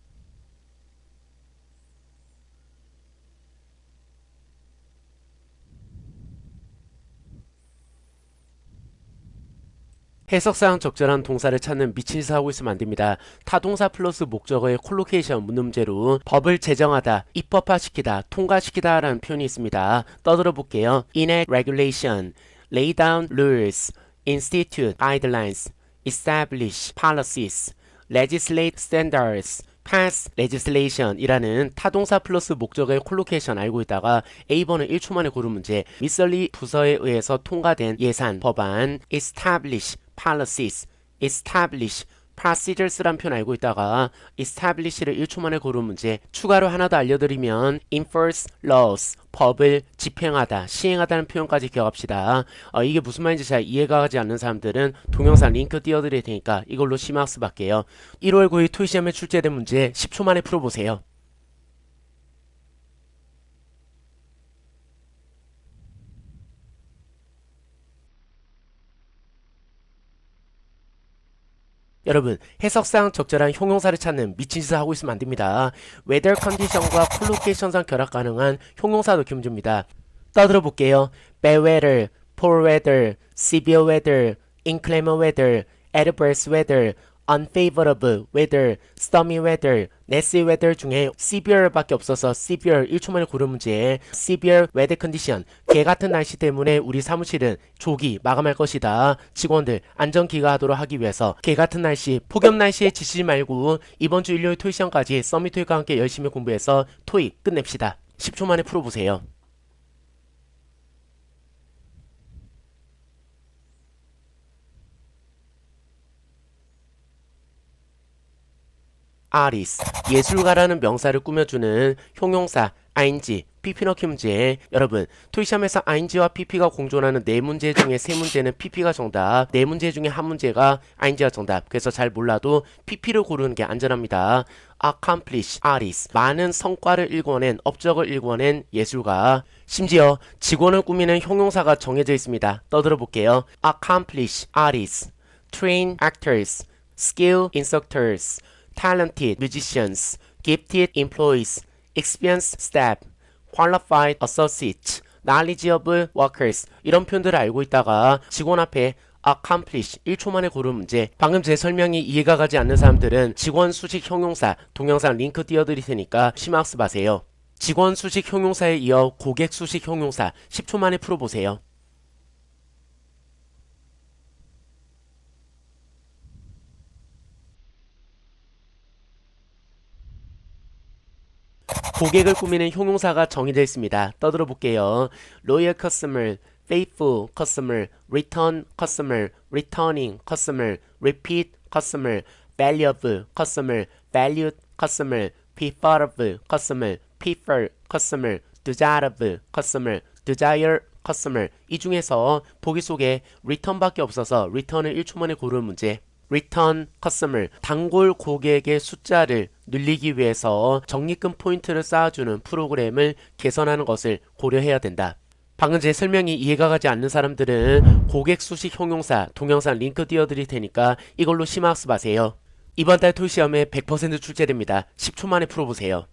해석상 적절한 동사를 찾는 미친 짓을 하고 있으면 안됩니다. 타동사 플러스 목적어의 콜로케이션 묻는 문제로 법을 제정하다, 입법화시키다, 통과시키다 라는 표현이 있습니다. 떠들어 볼게요. enact regulation, lay down rules, institute guidelines, establish policies, legislate standards, pass legislation이라는 타동사 플러스 목적의 콜로케이션 알고 있다가 A번은 1초 만에 고른 문제. 미설리 부서에 의해서 통과된 예산, 법안, establish policies, establish procedures란 표현 알고 있다가 establish를 1초 만에 고른 문제. 추가로 하나 더 알려드리면 enforce laws, 법을 집행하다, 시행하다는 표현까지 기억합시다. 이게 무슨 말인지 잘 이해가 가지 않는 사람들은 동영상 링크 띄워드릴 테니까 이걸로 심화학습 할게요. 1월 9일 토익 시험에 출제된 문제 10초 만에 풀어보세요. 여러분, 해석상 적절한 형용사를 찾는 미친 짓을 하고 있으면 안 됩니다. weather condition과 콜로케이션상 결합 가능한 형용사 넣기 문제입니다. 떠들어 볼게요. bad weather, poor weather, severe weather, inclement weather, adverse weather, unfavorable weather, stormy weather, nasty weather 중에 severe밖에 없어서 severe 1초 만에 고른 문제. severe weather condition, 개 같은 날씨 때문에 우리 사무실은 조기 마감할 것이다. 직원들 안전 기가하도록 하기 위해서 개 같은 날씨, 폭염 날씨에 지치지 말고 이번 주 일요일 토익 시험까지 썸미 토익과 함께 열심히 공부해서 토익 끝냅시다. 10초 만에 풀어보세요. artist, 예술가라는 명사를 꾸며주는 형용사 ing, pp 넣기 문제. 여러분, 토익 시험에서 ing와 pp가 공존하는 4문제 중에 3문제는 pp가 정답, 4문제 중에 1문제가 ing가 정답. 그래서 잘 몰라도 pp를 고르는 게 안전합니다. accomplish, artist, 많은 성과를 일궈낸, 업적을 일궈낸 예술가. 심지어 직원을 꾸미는 형용사가 정해져 있습니다. 떠들어 볼게요. accomplish, artists, train actors, skill instructors, talented musicians, gifted employees, experienced staff, qualified associates, knowledgeable workers 이런 표현들을 알고 있다가 직원 앞에 accomplish 1초 만에 고른 문제. 방금 제 설명이 이해가 가지 않는 사람들은 직원 수식 형용사 동영상 링크 띄워드릴 테니까 심화학습 하세요. 직원 수식 형용사에 이어 고객 수식 형용사 10초 만에 풀어보세요. 고객을 꾸미는 형용사가 정해져 있습니다. 떠들어 볼게요. loyal customer, faithful customer, return customer, returning customer, repeat customer, valuable customer, valued customer, preferable customer, preferred customer, desirable customer, desire customer. 이 중에서 보기 속에 return밖에 없어서 return을 1초 만에 고르는 문제. return customer, 단골 고객의 숫자를 늘리기 위해서 적립금 포인트를 쌓아주는 프로그램을 개선하는 것을 고려해야 된다. 방금 제 설명이 이해가 가지 않는 사람들은 고객 수식 형용사 동영상 링크 띄워드릴 테니까 이걸로 심화학습 하세요. 이번 달 토익 시험에 100% 출제됩니다. 10초 만에 풀어보세요.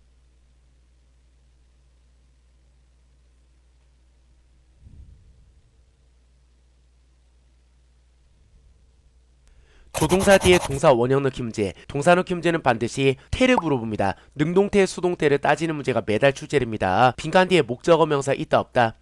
조동사 뒤에 동사 원형 넣기 문제. 동사 넣기 문제는 반드시 태를 물어봅니다. 능동태, 수동태를 따지는 문제가 매달 출제됩니다. 빈칸 뒤에 목적어 명사 있다 없다?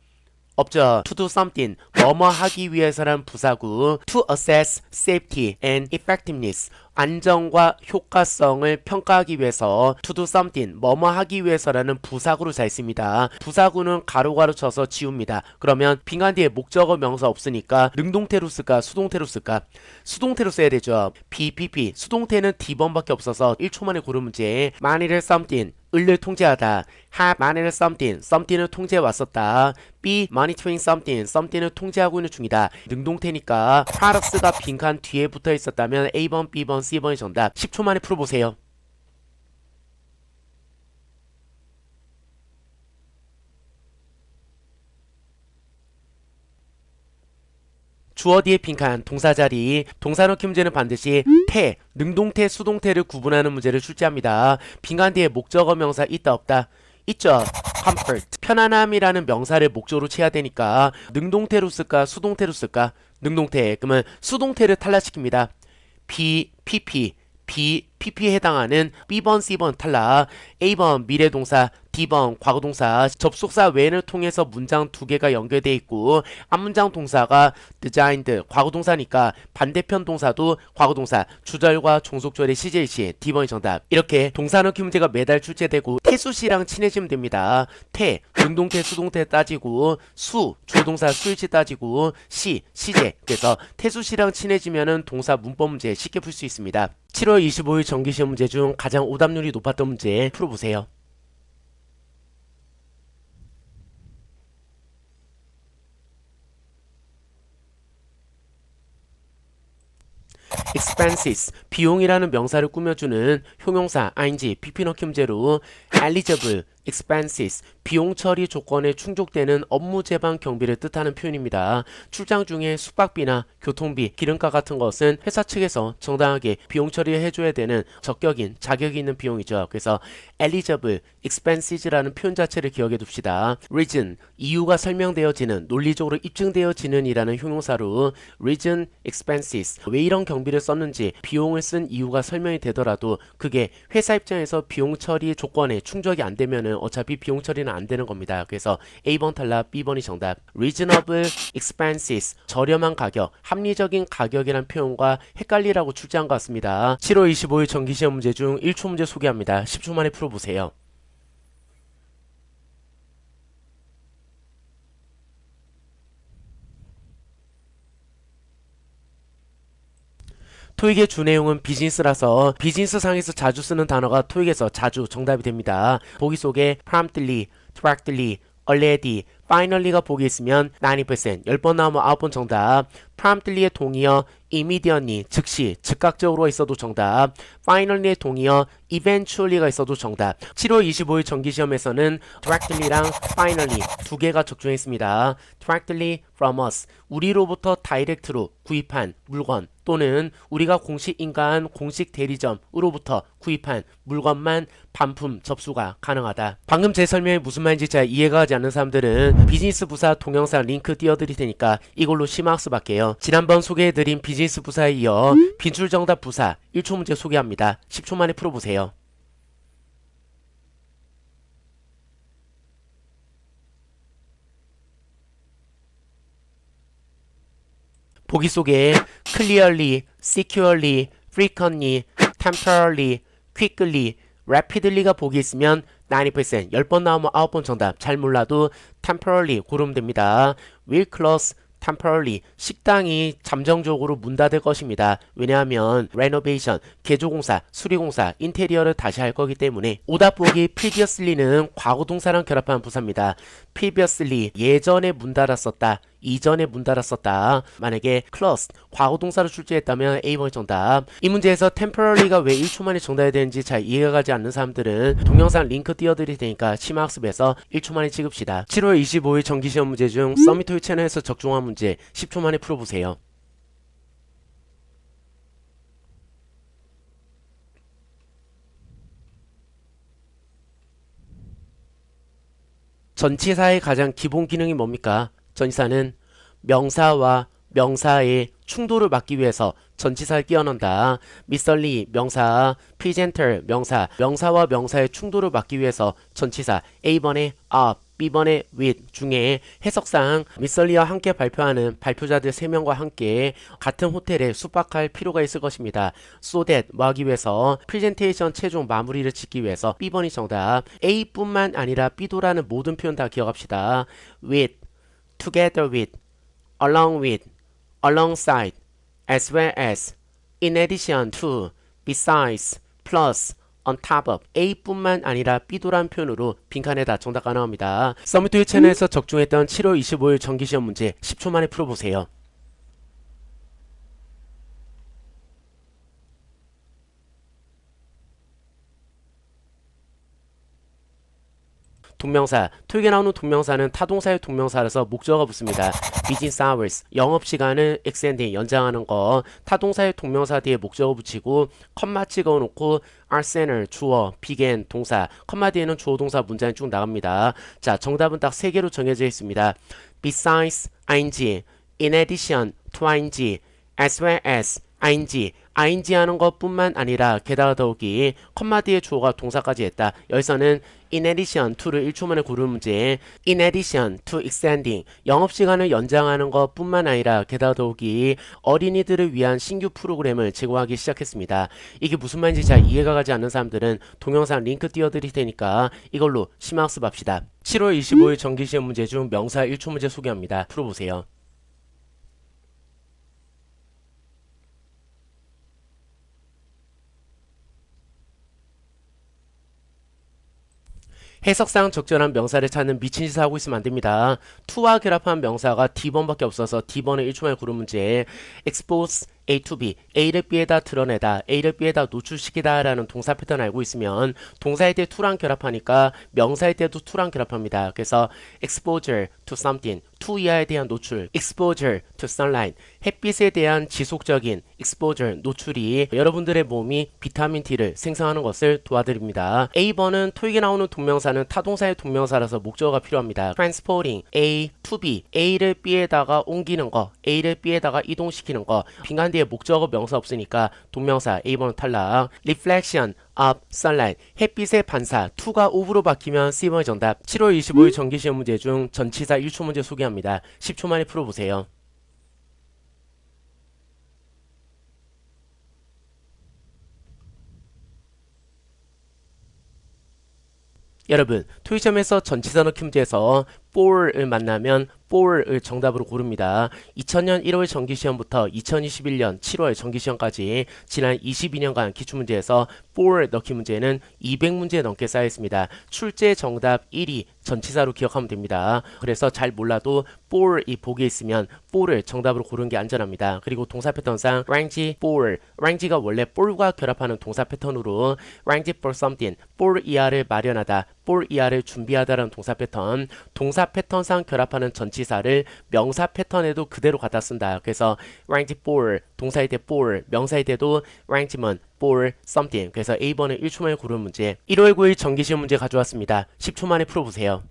없죠. to do something, 뭐뭐 하기 위해서란 부사구. to assess safety and effectiveness, 안정과 효과성을 평가하기 위해서 to do something, 뭐뭐 하기 위해서라는 부사구를 잘 씁니다. 부사구는 가로가로 쳐서 지웁니다. 그러면 빈칸 뒤에 목적어 명사 없으니까 능동태로 쓸까 수동태로 쓸까? 수동태로 써야 되죠. BPP, 수동태는 D번밖에 없어서 1초 만에 고른 문제. monitor something, 을을 통제하다. have monitor something, something을 통제해 왔었다. be monitoring something, something을 통제하고 있는 중이다. 능동태니까 products가 빈칸 뒤에 붙어 있었다면 A번, B번, C번이 정답. 10초 만에 풀어보세요. 주어 뒤에 빈칸 동사 자리. 동사 넣기 문제는 반드시 태, 능동태, 수동태를 구분하는 문제를 출제합니다. 빈칸 뒤에 목적어 명사 있다 없다? 있죠. comfort, 편안함이라는 명사를 목적으로 취해야 되니까 능동태로 쓸까 수동태로 쓸까? 능동태. 그러면 수동태를 탈락시킵니다. be, pp, be PP에 해당하는 B번, C번 탈락. A번 미래동사, D번 과거동사. 접속사 when을 통해서 문장 두 개가 연결되어 있고 앞문장 동사가 designed 과거동사니까 반대편 동사도 과거동사. 주절과 종속절의 시제일치. D번이 정답. 이렇게 동사 넣기 문제가 매달 출제되고 태수시랑 친해지면 됩니다. 태, 능동태, 수동태 따지고 수, 주동사 수일치 따지고 시, 시제. 그래서 태수시랑 친해지면은 동사 문법 문제 쉽게 풀 수 있습니다. 7월 25일 정기시험 문제 중 가장 오답률이 높았던 문제 풀어보세요. expenses 비용이라는 명사를 꾸며주는 형용사 ing pp 넣기 문제로 eligible expenses 비용 처리 조건에 충족되는 업무 제방 경비를 뜻하는 표현입니다. 출장 중에 숙박비나 교통비, 기름값 같은 것은 회사 측에서 정당하게 비용 처리를 해줘야 되는 적격인 자격이 있는 비용이죠. 그래서 eligible expenses라는 표현 자체를 기억해 둡시다. reason 이유가 설명되어지는 논리적으로 입증되어지는 이라는 형용사로 reason expenses 왜 이런 경비를 썼는지 비용을 쓴 이유가 설명이 되더라도 그게 회사 입장에서 비용 처리 조건에 충족이 안 되면은 어차피 비용 처리는 안 되는 겁니다. 그래서 A번 탈락, B번이 정답. reasonable expenses 저렴한 가격, 합리적인 가격이란 표현과 헷갈리라고 출제한 것 같습니다. 7월 25일 정기시험 문제 중 1초 문제 소개합니다. 10초 만에 풀어보세요. 토익의 주 내용은 비즈니스라서 비즈니스상에서 자주 쓰는 단어가 토익에서 자주 정답이 됩니다. 보기 속에 promptly, directly, already, finally가 보기 있으면 90% 10번 나오면 9번 정답. promptly의 동의어 immediately 즉시 즉각적으로 있어도 정답. finally의 동의어 eventually가 있어도 정답. 7월 25일 정기시험에서는 directly랑 finally 두 개가 적중했습니다. directly from us 우리로부터 다이렉트로 구입한 물건 또는 우리가 공식 인가한 공식 대리점으로부터 구입한 물건만 반품 접수가 가능하다. 방금 제 설명이 무슨 말인지 잘 이해가 가지 않는 사람들은 비즈니스 부사 동영상 링크 띄워드릴 테니까 이걸로 심화학습 할게요. 지난번 소개해드린 비즈니스 부사에 이어 빈출정답 부사 1초 문제 소개합니다. 10초 만에 풀어보세요. 보기 속에 clearly, securely, frequently, temporarily, quickly, rapidly가 보기 있으면 90% 10번 나오면 9번 정답. 잘 몰라도 temporarily 고르면 됩니다. will close temporarily 식당이 잠정적으로 문 닫을 것입니다. 왜냐하면 renovation 개조공사, 수리공사, 인테리어를 다시 할 거기 때문에. 오답 보기 previously는 과거 동사랑 결합한 부사입니다. previously 예전에 문 닫았었다. 이전에 문 닫았었다. 만약에 closed 과거 동사로 출제했다면 A번이 정답. 이 문제에서 temporary가 왜 1초 만에 정답이 되는지 잘 이해가 가지 않는 사람들은 동영상 링크 띄워드릴 테니까 심화학습에서 1초 만에 찍읍시다. 7월 25일 정기시험 문제 중 서밋토익 채널에서 적중한 문제 10초 만에 풀어보세요. 전치사의 가장 기본 기능이 뭡니까? 전치사는 명사와 명사의 충돌을 막기 위해서 전치사를 끼워 넣는다. 미설리 명사, 프리젠터 명사, 명사와 명사의 충돌을 막기 위해서 전치사 A번에 of, B번에 with 중에 해석상 미설리와 함께 발표하는 발표자들 3명과 함께 같은 호텔에 숙박할 필요가 있을 것입니다. So that 뭐 하기 위해서 프레젠테이션 최종 마무리를 짓기 위해서 B번이 정답. A뿐만 아니라 B도라는 모든 표현 다 기억합시다. with, together with, along with, alongside, as well as, in addition to, besides, plus, on top of A뿐만 아니라 B도란 표현으로 빈칸에다 정답 가능합니다. 서밋토익 채널에서 적중했던 7월 25일 정기시험 문제 10초 만에 풀어보세요. 동명사, 토익에 나오는 동명사는 타동사의 동명사라서 목적어가 붙습니다. business hours, 영업시간을 extend, 연장하는 거. 타동사의 동명사 뒤에 목적어 붙이고 컴마 찍어놓고 arsenal, 주어, began, 동사. 컴마 뒤에는 주어 동사 문장이 쭉 나갑니다. 자, 정답은 딱 3개로 정해져 있습니다. besides, ing, in addition to ing, as well as, ing, ing 하는 것뿐만 아니라 게다가 더욱이 컴마 뒤에 주어가 동사까지 했다. 여기서는 in addition to를 1초 만에 고르는 문제, in addition to extending 영업시간을 연장하는 것뿐만 아니라 게다가 더욱이 어린이들을 위한 신규 프로그램을 제공하기 시작했습니다. 이게 무슨 말인지 잘 이해가 가지 않는 사람들은 동영상 링크 띄워드릴 테니까 이걸로 심화학습합시다. 7월 25일 정기시험 문제 중 명사 1초 문제 소개합니다. 풀어보세요. 해석상 적절한 명사를 찾는 미친 짓을 하고 있으면 안됩니다. to와 결합한 명사가 D번밖에 없어서 D번을 1초 만에 고른 문제. expose A to B, A를 B에다 드러내다, A를 B에다 노출시키다 라는 동사 패턴 알고 있으면 동사일 때 to랑 결합하니까 명사일 때도 to랑 결합합니다. 그래서 exposure to something, to 이하에 대한 노출, exposure to sunlight, 햇빛에 대한 지속적인 exposure, 노출이 여러분들의 몸이 비타민 D를 생성하는 것을 도와드립니다. A번은 토익에 나오는 동명사는 타동사의 동명사라서 목적어가 필요합니다. transporting A to B, A를 B에다가 옮기는 거, A를 B에다가 이동시키는 거, 빈간 뒤에 목적어 명사 없으니까 동명사 A번은 탈락. reflection of sunlight, 햇빛의 반사, to가 of로 바뀌면 C번의 정답. 7월 25일 정기시험 문제 중 전치사 1초 문제 소개합니다. 10초 만에 풀어보세요. 여러분, 토익점에서 전치사 넣기 문제에서 for을 만나면 for을 정답으로 고릅니다. 2000년 1월 정기시험부터 2021년 7월 정기시험까지 지난 22년간 기출문제에서 for 넣기 문제는 200문제 넘게 쌓여있습니다. 출제 정답 1위 전치사로 기억하면 됩니다. 그래서 잘 몰라도 for 이 보기에 있으면 for를 정답으로 고르는 게 안전합니다. 그리고 동사 패턴상 arrange for, arrange가 원래 for과 결합하는 동사 패턴으로 arrange for something, for 이하를 마련하다, for 이하를 준비하다라는 동사 패턴, 동사 패턴상 결합하는 전치사를 명사 패턴에도 그대로 갖다 쓴다. 그래서 arrange for, 동사일 때 for, 명사일 때도 arrangement for something. 그래서 A번을 1초 만에 고르는 문제. 1월 9일 정기시험 문제 가져왔습니다. 10초 만에 풀어보세요.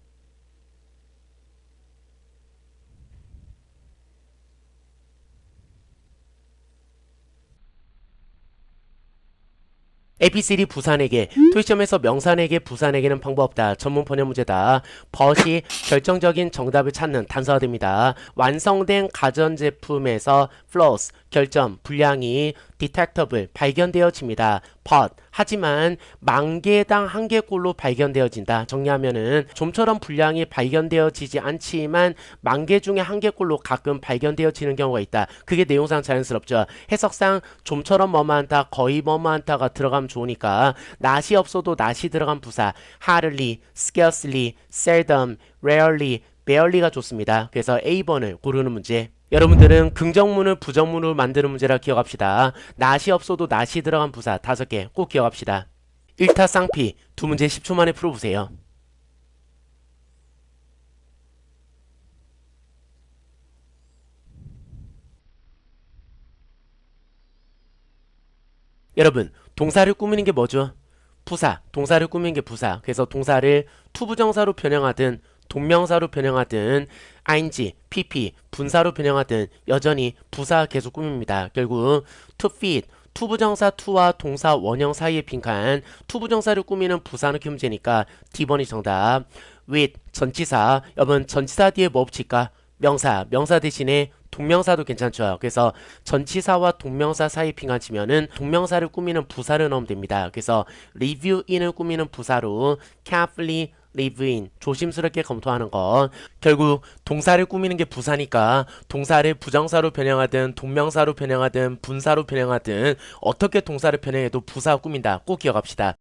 ABCD 부산에게, 토익점에서 명사에게 부산에게는 방법 없다. 전문 번역 문제다. but이 결정적인 정답을 찾는 단서가 됩니다. 완성된 가전제품에서 flaws, 결점, 불량이 detectable, 발견되어집니다. but, 하지만 만 개당 한 개꼴로 발견되어진다. 정리하면은 좀처럼 불량이 발견되어지지 않지만 만 개 중에 한 개꼴로 가끔 발견되어지는 경우가 있다. 그게 내용상 자연스럽죠. 해석상 좀처럼 뭐만하다, 거의 뭐만하다가 들어가면 좋으니까 not이 없어도 not이 들어간 부사 hardly, scarcely, seldom, rarely, barely가 좋습니다. 그래서 A번을 고르는 문제. 여러분들은 긍정문을 부정문으로 만드는 문제라 기억합시다. not이 없어도 not이 들어간 부사 5개 꼭 기억합시다. 1타 쌍피 두 문제 10초 만에 풀어보세요. 여러분, 동사를 꾸미는 게 뭐죠? 부사, 동사를 꾸미는 게 부사. 그래서 동사를 투부정사로 변형하든 동명사로 변형하든 ing, pp, 분사로 변형하든 여전히 부사 계속 꾸밉니다. 결국 to fit, 투부정사 to와 동사 원형 사이의 빈칸, 투부정사를 꾸미는 부사 넣기 문제니까 D번이 정답. with, 전치사, 여러분 전치사 뒤에 뭐 붙일까? 명사, 명사 대신에 동명사도 괜찮죠. 그래서 전치사와 동명사 사이 빈칸 치면은 동명사를 꾸미는 부사를 넣으면 됩니다. 그래서 review in을 꾸미는 부사로 carefully live in, 조심스럽게 검토하는 것. 결국 동사를 꾸미는 게 부사니까 동사를 부정사로 변형하든 동명사로 변형하든 분사로 변형하든 어떻게 동사를 변형해도 부사 꾸민다. 꼭 기억합시다.